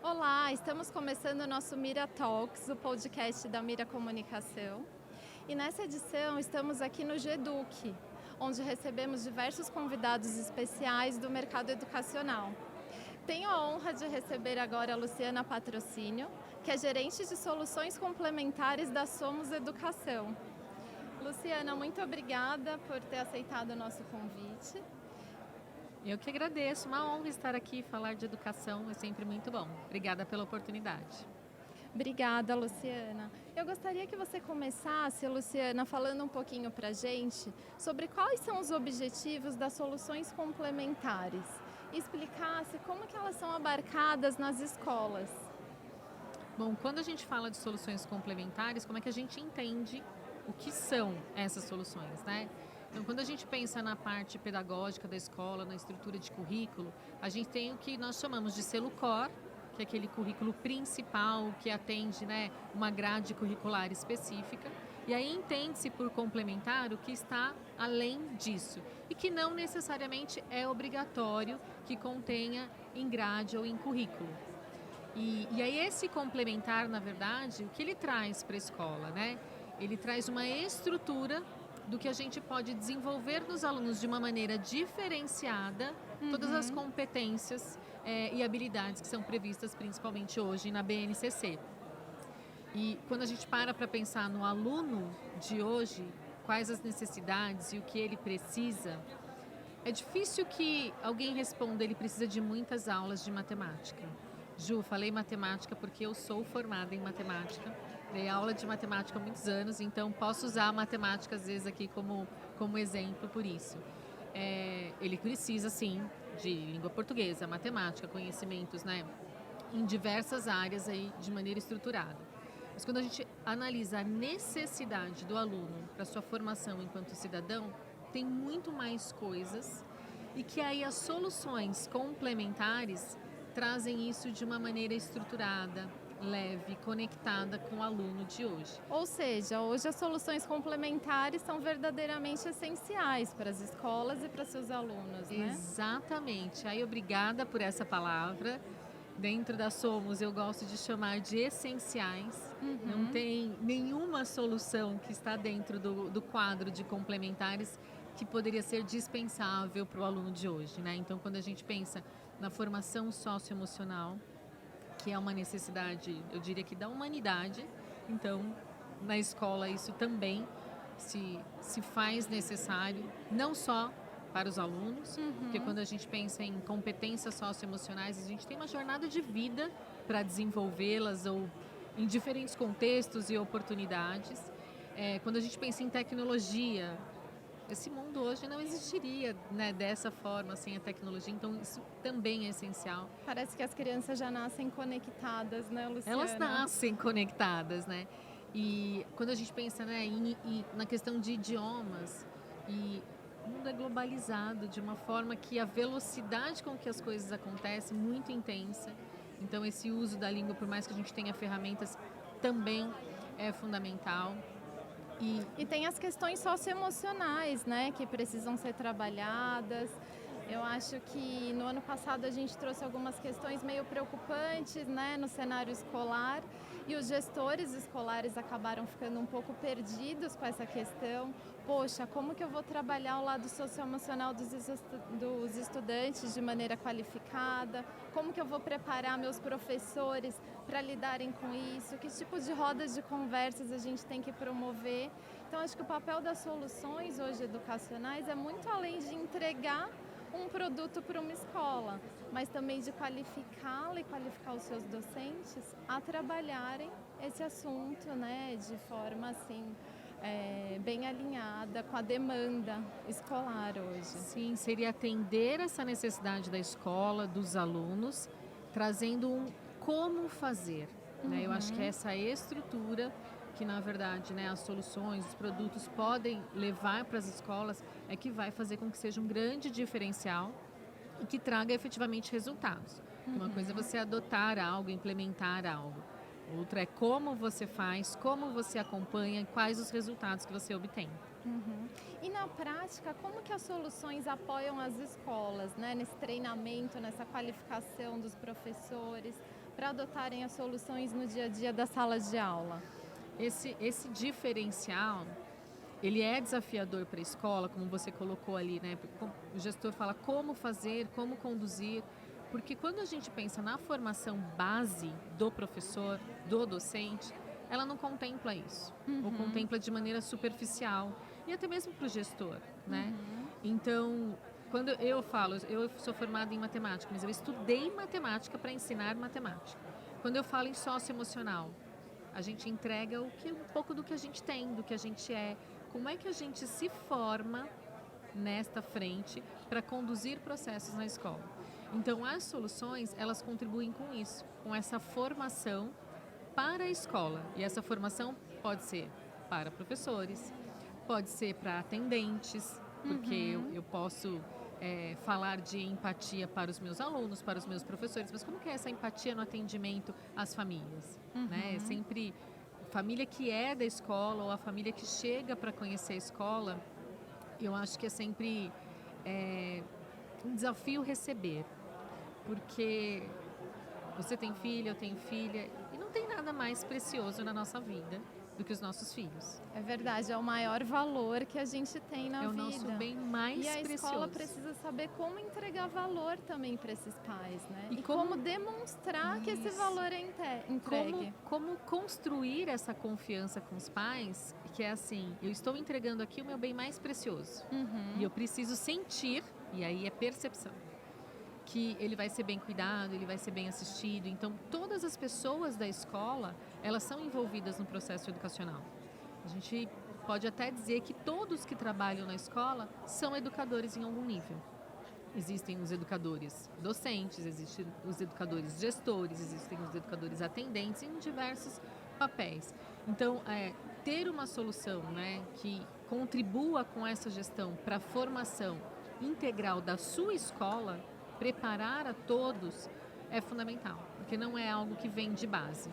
Olá, estamos começando o nosso Mira Talks, o podcast da Mira Comunicação. E nessa edição estamos aqui no GEDUC, onde recebemos diversos convidados especiais do mercado educacional. Tenho a honra de receber agora a Luciana Patrocínio, que é gerente de soluções complementares da Somos Educação. Luciana, muito obrigada por ter aceitado o nosso convite. Eu que agradeço, uma honra estar aqui e falar de educação, é sempre muito bom. Obrigada pela oportunidade. Obrigada, Luciana. Eu gostaria que você começasse, Luciana, falando um pouquinho para a gente sobre quais são os objetivos das soluções complementares e explicasse como que elas são abarcadas nas escolas. Bom, quando a gente fala de soluções complementares, como é que a gente entende o que são essas soluções, né? Então, quando a gente pensa na parte pedagógica da escola, na estrutura de currículo, a gente tem o que nós chamamos de selo core, que é aquele currículo principal que atende, né, uma grade curricular específica. E aí entende-se por complementar o que está além disso e que não necessariamente é obrigatório que contenha em grade ou em currículo. E aí esse complementar, na verdade, o que ele traz para a escola, né? Ele traz uma estrutura do que a gente pode desenvolver nos alunos de uma maneira diferenciada, todas as competências e habilidades que são previstas principalmente hoje na BNCC. E quando a gente para pensar no aluno de hoje, quais as necessidades e o que ele precisa, é difícil que alguém responda, ele precisa de muitas aulas de matemática. Ju, falei matemática porque eu sou formada em matemática. Dei aula de matemática há muitos anos, então posso usar a matemática às vezes aqui como exemplo por isso. Ele precisa, sim, de língua portuguesa, matemática, conhecimentos, né, em diversas áreas aí de maneira estruturada. Mas quando a gente analisa a necessidade do aluno para sua formação enquanto cidadão, tem muito mais coisas e que aí as soluções complementares trazem isso de uma maneira estruturada, leve, conectada com o aluno de hoje. Ou seja, hoje as soluções complementares são verdadeiramente essenciais para as escolas e para seus alunos, né? Exatamente. Aí, obrigada por essa palavra. Dentro da Somos, eu gosto de chamar de essenciais. Não tem nenhuma solução que está dentro do quadro de complementares que poderia ser dispensável para o aluno de hoje, né? Então, quando a gente pensa na formação socioemocional, que é uma necessidade, eu diria que da humanidade, então, na escola isso também se faz necessário, não só para os alunos, porque quando a gente pensa em competências socioemocionais, a gente tem uma jornada de vida para desenvolvê-las ou em diferentes contextos e oportunidades. Quando a gente pensa em tecnologia, esse mundo hoje não existiria, né, dessa forma sem a tecnologia, então isso também é essencial. Parece que as crianças já nascem conectadas, né, Luciana? Elas nascem conectadas, né? E quando a gente pensa, né, na questão de idiomas, e o mundo é globalizado de uma forma que a velocidade com que as coisas acontecem é muito intensa. Então esse uso da língua, por mais que a gente tenha ferramentas, também é fundamental. E tem as questões socioemocionais, né, que precisam ser trabalhadas. Eu acho que no ano passado a gente trouxe algumas questões meio preocupantes, né, no cenário escolar, e os gestores escolares acabaram ficando um pouco perdidos com essa questão. Poxa, como que eu vou trabalhar o lado socioemocional dos estudantes de maneira qualificada? Como que eu vou preparar meus professores para lidarem com isso? Que tipo de rodas de conversas a gente tem que promover? Então, acho que o papel das soluções hoje educacionais é muito além de entregar um produto para uma escola, mas também de qualificá-la e qualificar os seus docentes a trabalharem esse assunto, né, de forma assim bem alinhada com a demanda escolar hoje. Sim, seria atender essa necessidade da escola, dos alunos, trazendo um como fazer. Né? Eu acho que essa estrutura que, na verdade, né, as soluções, os produtos podem levar para as escolas é que vai fazer com que seja um grande diferencial e que traga efetivamente resultados. Uma coisa é você adotar algo, implementar algo. Outra é como você faz, como você acompanha e quais os resultados que você obtém. E na prática, como que as soluções apoiam as escolas, né, nesse treinamento, nessa qualificação dos professores, para adotarem as soluções no dia a dia das salas de aula? Esse diferencial, ele é desafiador para a escola, como você colocou ali, né? O gestor fala como fazer, como conduzir, porque quando a gente pensa na formação base do professor, do docente, ela não contempla isso, ou contempla de maneira superficial, e até mesmo para o gestor, né? Então, quando eu falo, eu sou formada em matemática, mas eu estudei matemática para ensinar matemática. Quando eu falo em socioemocional, a gente entrega um pouco do que a gente tem, do que a gente é. Como é que a gente se forma nesta frente para conduzir processos na escola? Então, as soluções, elas contribuem com isso, com essa formação para a escola. E essa formação pode ser para professores, pode ser para atendentes, porque eu posso falar de empatia para os meus alunos, para os meus professores, mas como que é essa empatia no atendimento às famílias? Né? É sempre família que é da escola ou a família que chega para conhecer a escola, eu acho que é sempre um desafio receber, porque você tem filho, eu tenho filha, e não tem nada mais precioso na nossa vida do que os nossos filhos. É verdade, é o maior valor que a gente tem na vida. É o nosso bem mais precioso. E a escola precisa saber como entregar valor também para esses pais, né? E como demonstrar que esse valor é entregue. Como construir essa confiança com os pais, que é assim, eu estou entregando aqui o meu bem mais precioso. E eu preciso sentir, e aí é percepção, que ele vai ser bem cuidado, ele vai ser bem assistido. Então, todas as pessoas da escola, elas são envolvidas no processo educacional. A gente pode até dizer que todos que trabalham na escola são educadores em algum nível. Existem os educadores docentes, existem os educadores gestores, existem os educadores atendentes em diversos papéis. Então, ter uma solução, né, que contribua com essa gestão para a formação integral da sua escola, preparar a todos, é fundamental, porque não é algo que vem de base.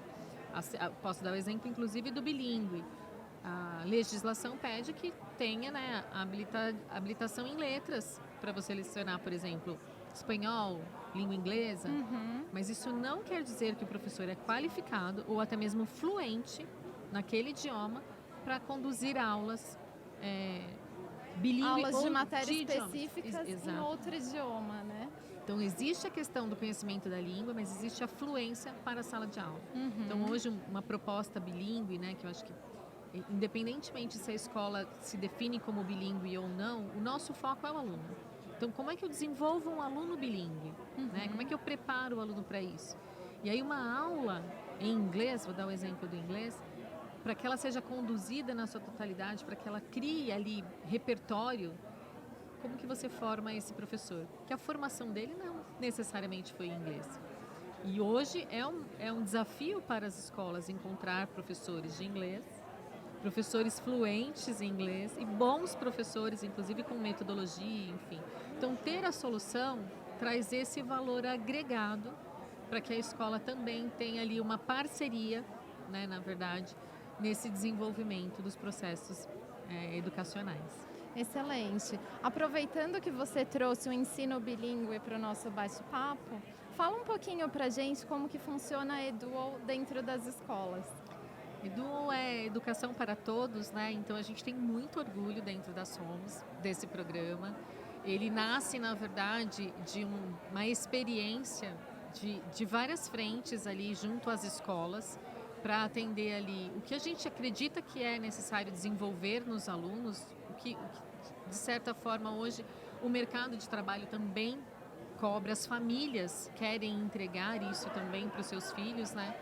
Posso dar o exemplo, inclusive, do bilíngue. A legislação pede que tenha, né, a habilitação em letras para você lecionar, por exemplo, espanhol, língua inglesa, mas isso não quer dizer que o professor é qualificado ou até mesmo fluente naquele idioma para conduzir aulas bilíngue aulas de matérias específicas em outro idioma, né? Então, existe a questão do conhecimento da língua, mas existe a fluência para a sala de aula. Então, hoje, uma proposta bilíngue, né, que eu acho que, independentemente se a escola se define como bilíngue ou não, o nosso foco é o aluno. Então, como é que eu desenvolvo um aluno bilíngue? Né? Como é que eu preparo o aluno para isso? E aí, uma aula em inglês, vou dar o exemplo do inglês, para que ela seja conduzida na sua totalidade, para que ela crie ali repertório. Como que você forma esse professor? Que a formação dele não necessariamente foi em inglês. E hoje é um desafio para as escolas encontrar professores de inglês, professores fluentes em inglês e bons professores, inclusive com metodologia, enfim. Então, ter a solução traz esse valor agregado para que a escola também tenha ali uma parceria, né, na verdade, nesse desenvolvimento dos processos educacionais. Excelente. Aproveitando que você trouxe o ensino bilíngue para o nosso bate-papo, fala um pouquinho para a gente como que funciona a Eduo dentro das escolas. Eduo é educação para todos, né? Então a gente tem muito orgulho dentro da Somos desse programa. Ele nasce, na verdade, de uma experiência de várias frentes ali junto às escolas para atender ali o que a gente acredita que é necessário desenvolver nos alunos, o que de certa forma hoje o mercado de trabalho também cobra, as famílias querem entregar isso também para os seus filhos, né?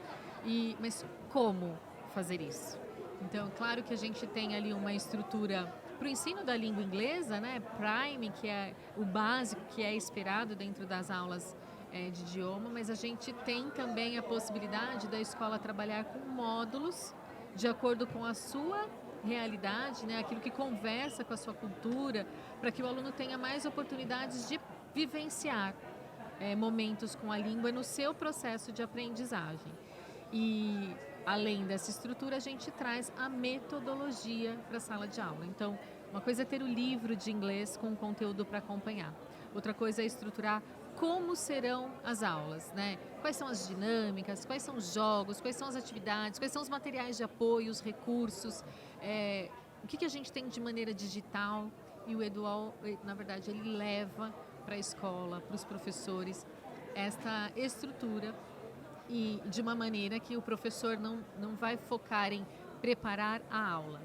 Mas como fazer isso? Então, claro que a gente tem ali uma estrutura para o ensino da língua inglesa, né? Prime, que é o básico que é esperado dentro das aulas de idioma, mas a gente tem também a possibilidade da escola trabalhar com módulos de acordo com a sua realidade, né? Aquilo que conversa com a sua cultura, para que o aluno tenha mais oportunidades de vivenciar momentos com a língua no seu processo de aprendizagem. E além dessa estrutura, a gente traz a metodologia para a sala de aula. Então, uma coisa é ter o livro de inglês com conteúdo para acompanhar. Outra coisa é estruturar como serão as aulas, né? Quais são as dinâmicas, quais são os jogos, quais são as atividades, quais são os materiais de apoio, os recursos, o que a gente tem de maneira digital. E o Edual, na verdade, ele leva para a escola, para os professores, esta estrutura e de uma maneira que o professor não vai focar em preparar a aula,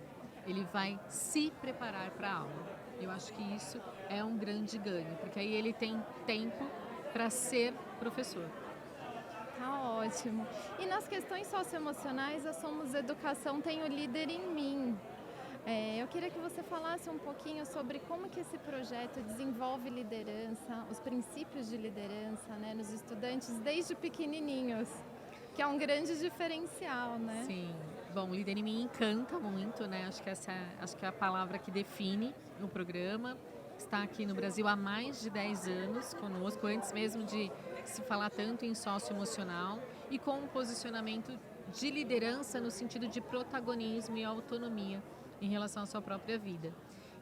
ele vai se preparar para a aula. Eu acho que isso é um grande ganho, porque aí ele tem tempo para ser professor. Tá ótimo. E nas questões socioemocionais, a Somos Educação tem o Líder em Mim. Eu queria que você falasse um pouquinho sobre como que esse projeto desenvolve liderança, os princípios de liderança, né, nos estudantes desde pequenininhos, que é um grande diferencial, né? Sim. Bom, o Líder em Mim encanta muito, né? Acho que é a palavra que define o programa. Está aqui no Brasil há mais de 10 anos conosco, antes mesmo de se falar tanto em socioemocional, e com um posicionamento de liderança no sentido de protagonismo e autonomia em relação à sua própria vida.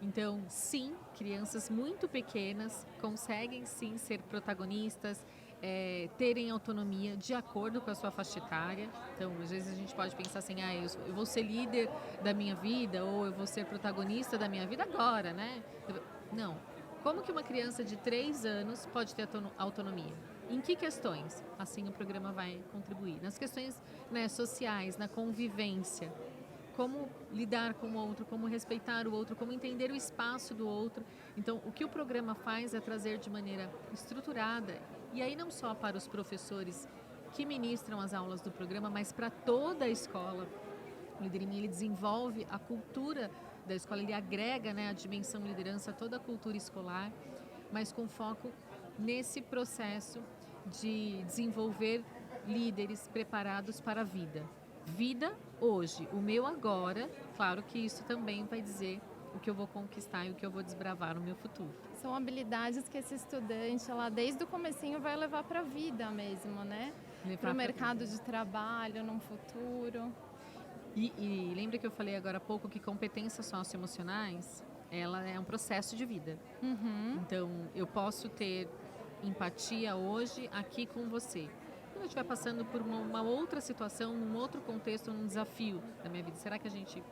Então, sim, crianças muito pequenas conseguem sim ser protagonistas, terem autonomia de acordo com a sua faixa etária. Então, às vezes a gente pode pensar assim, eu vou ser líder da minha vida ou eu vou ser protagonista da minha vida agora, né? Não. Como que uma criança de 3 anos pode ter autonomia? Em que questões? Assim o programa vai contribuir. Nas questões, né, sociais, na convivência. Como lidar com o outro, como respeitar o outro, como entender o espaço do outro. Então, o que o programa faz é trazer de maneira estruturada, e aí não só para os professores que ministram as aulas do programa, mas para toda a escola. O Líder em Mim, ele desenvolve a cultura da escola, ele agrega, né, a dimensão liderança, toda a cultura escolar, mas com foco nesse processo de desenvolver líderes preparados para a vida. Vida hoje, o meu agora, claro que isso também vai dizer o que eu vou conquistar e o que eu vou desbravar no meu futuro. São habilidades que esse estudante, lá desde o comecinho, vai levar para a vida mesmo, né? Para o mercado de trabalho, num futuro. E lembra que eu falei agora há pouco que competências socioemocionais, ela é um processo de vida. Uhum. Então, eu posso ter empatia hoje aqui com você. Quando eu estiver passando por uma outra situação, num outro contexto, num desafio da minha vida, será que a gente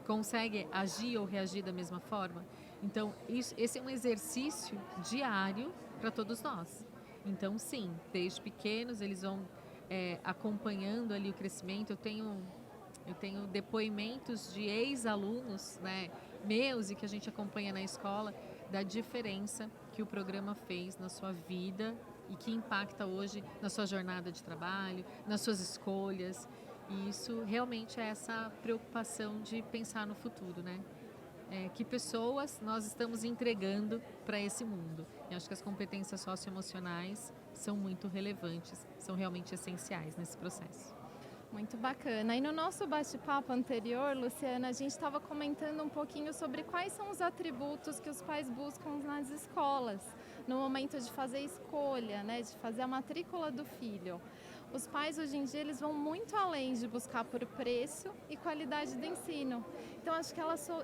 consegue agir ou reagir da mesma forma? Então, esse é um exercício diário para todos nós. Então, sim, desde pequenos eles vão acompanhando ali o crescimento. Eu tenho depoimentos de ex-alunos, né, meus e que a gente acompanha na escola, da diferença que o programa fez na sua vida e que impacta hoje na sua jornada de trabalho, nas suas escolhas. E isso realmente é essa preocupação de pensar no futuro, né? Que pessoas nós estamos entregando para esse mundo. Eu acho que as competências socioemocionais são muito relevantes, são realmente essenciais nesse processo. Muito bacana. E no nosso bate-papo anterior, Luciana, a gente estava comentando um pouquinho sobre quais são os atributos que os pais buscam nas escolas, no momento de fazer escolha, né, de fazer a matrícula do filho. Os pais hoje em dia eles vão muito além de buscar por preço e qualidade do ensino. Então acho que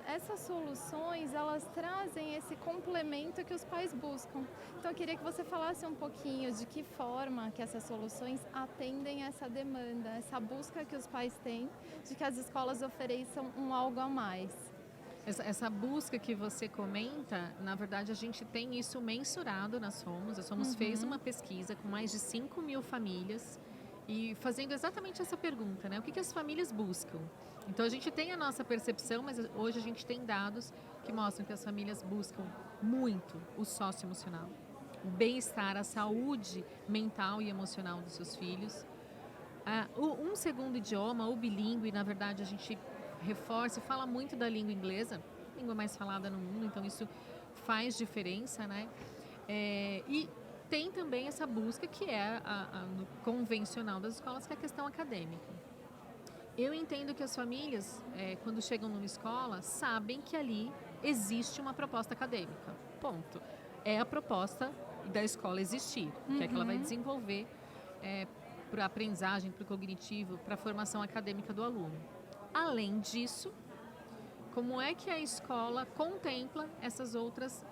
essas soluções elas trazem esse complemento que os pais buscam. Então eu queria que você falasse um pouquinho de que forma que essas soluções atendem essa demanda, essa busca que os pais têm de que as escolas ofereçam um algo a mais. Essa busca que você comenta, na verdade a gente tem isso mensurado na Somos. A Somos fez uma pesquisa com mais de 5 mil famílias e fazendo exatamente essa pergunta, né? O que as famílias buscam? Então a gente tem a nossa percepção, mas hoje a gente tem dados que mostram que as famílias buscam muito o socioemocional, o bem-estar, a saúde mental e emocional dos seus filhos. Um segundo idioma, o bilíngue, na verdade a gente reforça e fala muito da língua inglesa, língua mais falada no mundo, então isso faz diferença, né? E tem também essa busca que é no convencional das escolas, que é a questão acadêmica. Eu entendo que as famílias, quando chegam numa escola, sabem que ali existe uma proposta acadêmica, ponto. É a proposta da escola existir, que é que ela vai desenvolver para a aprendizagem, para o cognitivo, para a formação acadêmica do aluno. Além disso, como é que a escola contempla essas outras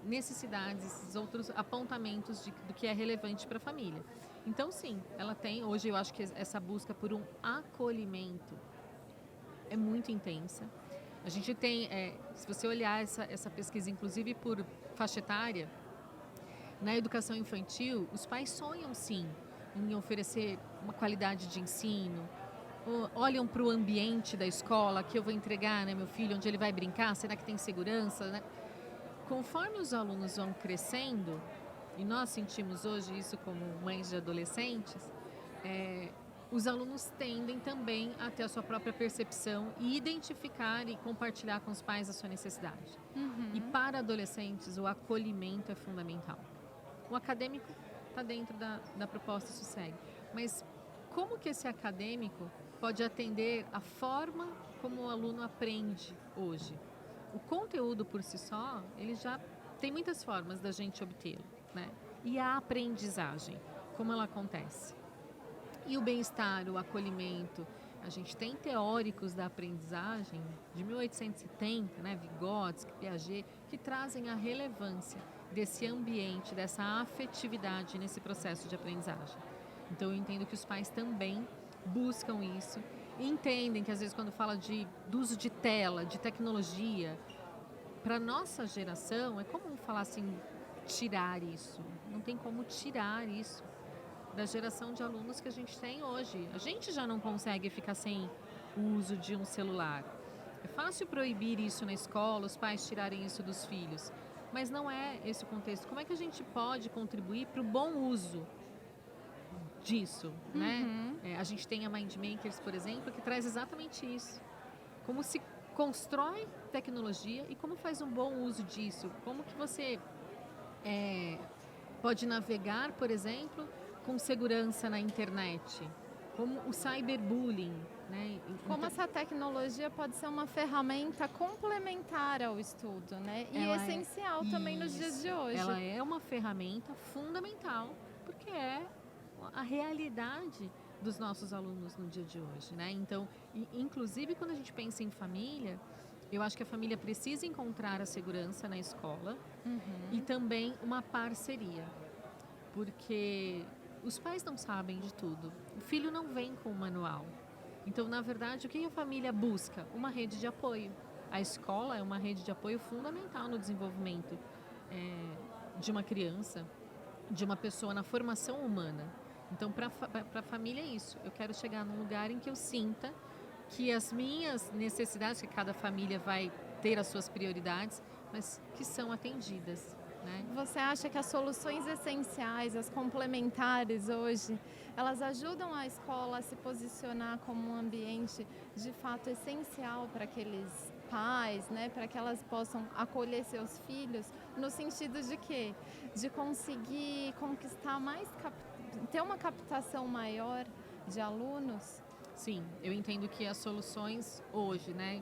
necessidades, esses outros apontamentos do que é relevante para a família. Então, sim, ela tem, hoje eu acho que essa busca por um acolhimento é muito intensa. A gente tem, se você olhar essa pesquisa, inclusive por faixa etária, na educação infantil, os pais sonham, sim, em oferecer uma qualidade de ensino, olham para o ambiente da escola que eu vou entregar, né, meu filho, onde ele vai brincar, será que tem segurança, né? Conforme os alunos vão crescendo, e nós sentimos hoje isso como mães de adolescentes, os alunos tendem também a ter a sua própria percepção e identificar e compartilhar com os pais a sua necessidade. E para adolescentes, o acolhimento é fundamental. O acadêmico está dentro da proposta, isso segue. Mas como que esse acadêmico pode atender a forma como o aluno aprende hoje? O conteúdo por si só, ele já tem muitas formas da gente obtê-lo, né? E a aprendizagem, como ela acontece? E o bem-estar, o acolhimento, a gente tem teóricos da aprendizagem de 1870, né, Vygotsky, Piaget, que trazem a relevância desse ambiente, dessa afetividade nesse processo de aprendizagem. Então eu entendo que os pais também buscam isso e entendem que às vezes quando fala do uso de tela, de tecnologia, para nossa geração é comum falar assim, tirar isso. Não tem como tirar isso da geração de alunos que a gente tem hoje. A gente já não consegue ficar sem o uso de um celular. É fácil proibir isso na escola, os pais tirarem isso dos filhos, mas não é esse o contexto. Como é que a gente pode contribuir para o bom uso disso, né? A gente tem a Mindmakers, por exemplo, que traz exatamente isso. Como se constrói tecnologia e como faz um bom uso disso. Como que você pode navegar, por exemplo, com segurança na internet. Como o cyberbullying, né? Como essa tecnologia pode ser uma ferramenta complementar ao estudo, né? E essencial também nos dias de hoje. Ela é uma ferramenta fundamental, porque é a realidade dos nossos alunos no dia de hoje, né? Então, inclusive quando a gente pensa em família, eu acho que a família precisa encontrar a segurança na escola e também uma parceria, porque os pais não sabem de tudo, o filho não vem com o manual. Então, na verdade, o que a família busca? Uma rede de apoio. A escola é uma rede de apoio fundamental no desenvolvimento de uma criança, de uma pessoa, na formação humana. Então, para a família é isso. Eu quero chegar num lugar em que eu sinta que as minhas necessidades, que cada família vai ter as suas prioridades, mas que são atendidas, né? Você acha que as soluções essenciais, as complementares hoje, elas ajudam a escola a se posicionar como um ambiente de fato essencial para aqueles pais, né, para que elas possam acolher seus filhos, no sentido de quê? De conseguir conquistar ter uma captação maior de alunos? Sim, eu entendo que as soluções hoje, né,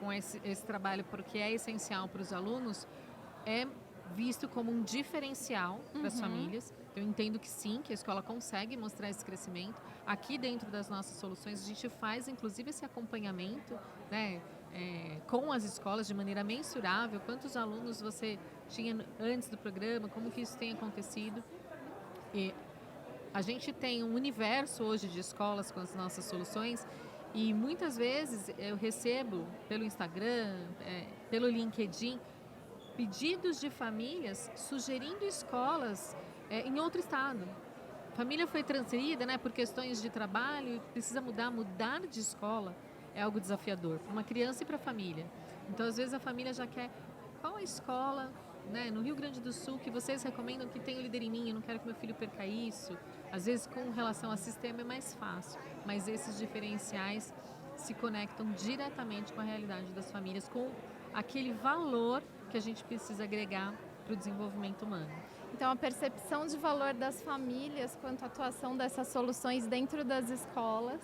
com esse trabalho, porque é essencial para os alunos, é visto como um diferencial para as famílias. Eu entendo que sim, que a escola consegue mostrar esse crescimento. Aqui dentro das nossas soluções, a gente faz inclusive esse acompanhamento, né, com as escolas de maneira mensurável. Quantos alunos você tinha antes do programa, como que isso tem acontecido. E a gente tem um universo hoje de escolas com as nossas soluções e muitas vezes eu recebo pelo Instagram, pelo LinkedIn, pedidos de famílias sugerindo escolas em outro estado. A família foi transferida, né, por questões de trabalho, precisa mudar de escola é algo desafiador para uma criança e para a família. Então, às vezes, a família já quer qual a escola, né, no Rio Grande do Sul que vocês recomendam que tenha o Líder em Mim, eu não quero que meu filho perca isso. Às vezes, com relação ao sistema é mais fácil, mas esses diferenciais se conectam diretamente com a realidade das famílias, com aquele valor que a gente precisa agregar para o desenvolvimento humano. Então, a percepção de valor das famílias quanto à atuação dessas soluções dentro das escolas,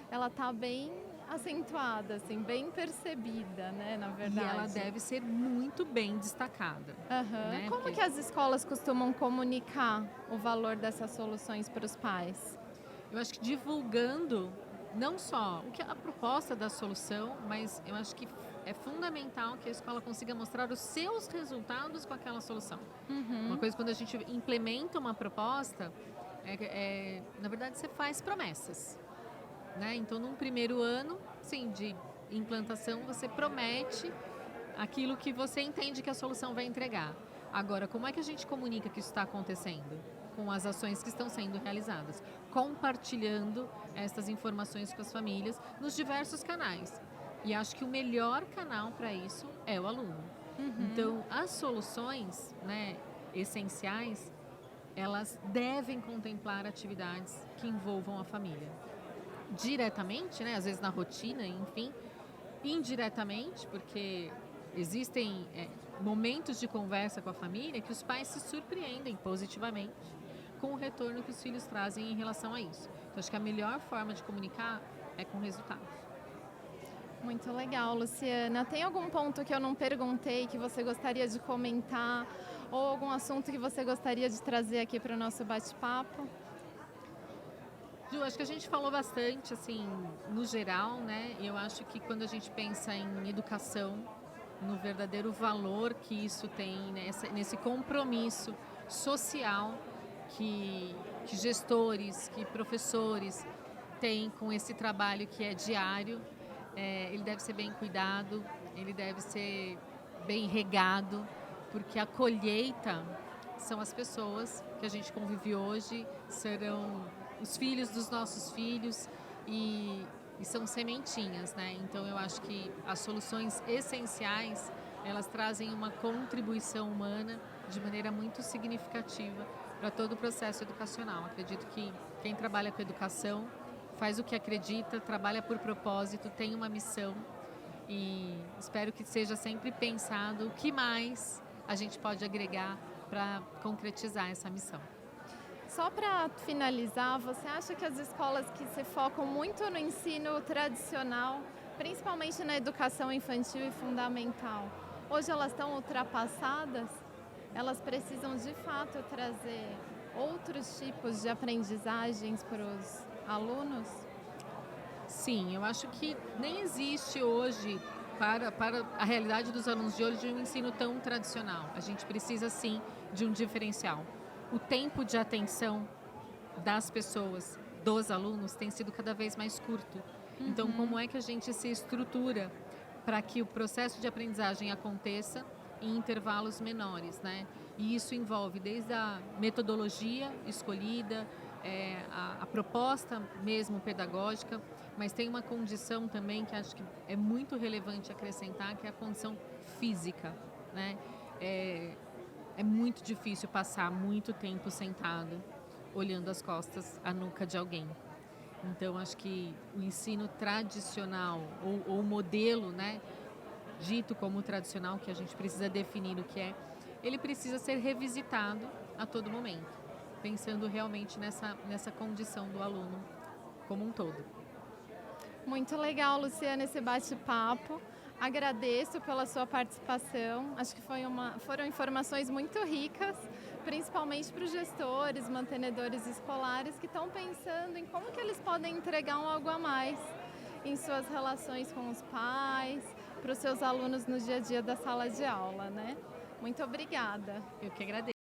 ela está bem acentuada, assim, bem percebida, né, na verdade. E ela deve ser muito bem destacada. Né? Como que as escolas costumam comunicar o valor dessas soluções para os pais? Eu acho que divulgando não só a proposta da solução, mas eu acho que é fundamental que a escola consiga mostrar os seus resultados com aquela solução. Uma coisa, quando a gente implementa uma proposta, na verdade, você faz promessas, né? Então, num primeiro ano, sim, de implantação, você promete aquilo que você entende que a solução vai entregar. Agora, como é que a gente comunica que isso está acontecendo? Com as ações que estão sendo realizadas, compartilhando essas informações com as famílias nos diversos canais. E acho que o melhor canal para isso é o aluno. Então, as soluções, né, essenciais, elas devem contemplar atividades que envolvam a família. Diretamente, né, às vezes na rotina, enfim, indiretamente, porque existem momentos de conversa com a família que os pais se surpreendem positivamente com o retorno que os filhos trazem em relação a isso. Então, acho que a melhor forma de comunicar é com resultados. Muito legal, Luciana. Tem algum ponto que eu não perguntei que você gostaria de comentar ou algum assunto que você gostaria de trazer aqui para o nosso bate-papo? Ju, acho que a gente falou bastante, assim, no geral, né? Eu acho que quando a gente pensa em educação, no verdadeiro valor que isso tem, né? Nesse compromisso social que gestores, que professores têm com esse trabalho que é diário, ele deve ser bem cuidado, ele deve ser bem regado, porque a colheita são as pessoas que a gente convive hoje, serão os filhos dos nossos filhos e são sementinhas, né? Então eu acho que as soluções essenciais, elas trazem uma contribuição humana de maneira muito significativa para todo o processo educacional. Acredito que quem trabalha com educação faz o que acredita, trabalha por propósito, tem uma missão e espero que seja sempre pensado o que mais a gente pode agregar para concretizar essa missão. Só para finalizar, você acha que as escolas que se focam muito no ensino tradicional, principalmente na educação infantil e fundamental, hoje elas estão ultrapassadas? Elas precisam de fato trazer outros tipos de aprendizagens para os alunos? Sim, eu acho que nem existe hoje para a realidade dos alunos de hoje um ensino tão tradicional. A gente precisa sim de um diferencial. O tempo de atenção das pessoas, dos alunos, tem sido cada vez mais curto. Então, como é que a gente se estrutura para que o processo de aprendizagem aconteça em intervalos menores, né? E isso envolve desde a metodologia escolhida, a proposta mesmo pedagógica, mas tem uma condição também que acho que é muito relevante acrescentar, que é a condição física, né? É muito difícil passar muito tempo sentado, olhando as costas, a nuca de alguém. Então, acho que o ensino tradicional, ou o modelo, né, dito como tradicional, que a gente precisa definir o que é, ele precisa ser revisitado a todo momento, pensando realmente nessa condição do aluno como um todo. Muito legal, Luciana, esse bate-papo. Agradeço pela sua participação. Acho que foram informações muito ricas, principalmente para os gestores, mantenedores escolares que estão pensando em como que eles podem entregar um algo a mais em suas relações com os pais, para os seus alunos no dia a dia da sala de aula, né? Muito obrigada. Eu que agradeço.